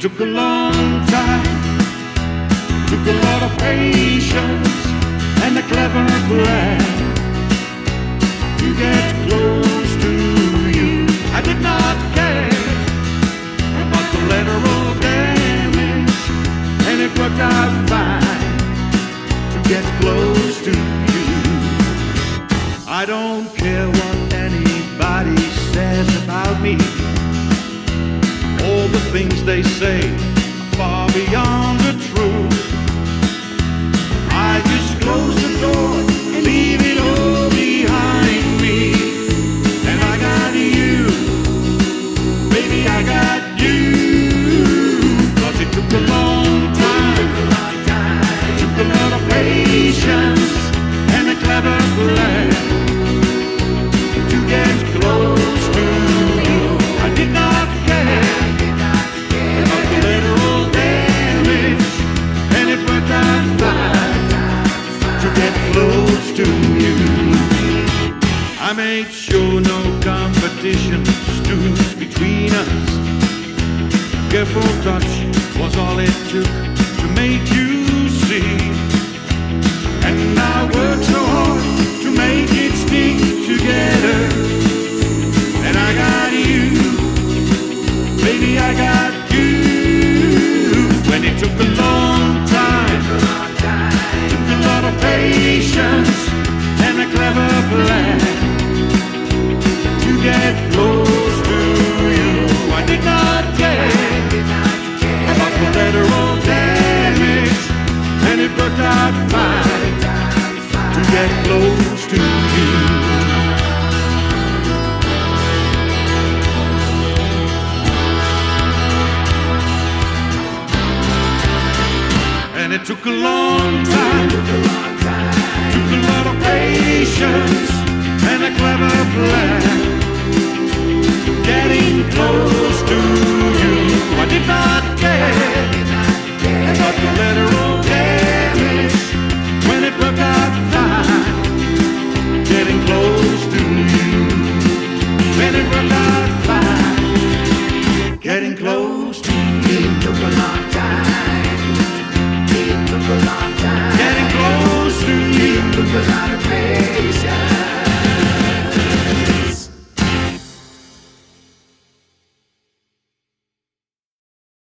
it took a long time, took a lot of patience and a clever plan to get close to you. I did not care about collateral damage, and it worked out fine to get close to you. I don't care what anybody says about me. All the things they say are far beyond the truth. I just close the door and leave it all behind me. And I got you, baby, I got you. 'Cause it took a long time, it took a lot of patience and a clever plan to get close to you. I did not care about collateral damage, and it worked out fine to get close to you. I made sure no competition stood between us. Careful touch was all it took to make you see. And I worked so hard to make it stick together. And I got you, baby, I got you. When it took a long time, took a lot of patience and a clever plan to get close to you. I did not care about collateral damage, and it worked out fine to get close to you. And it took a long time, took a lot of patience and a clever plan getting close to you. I did not care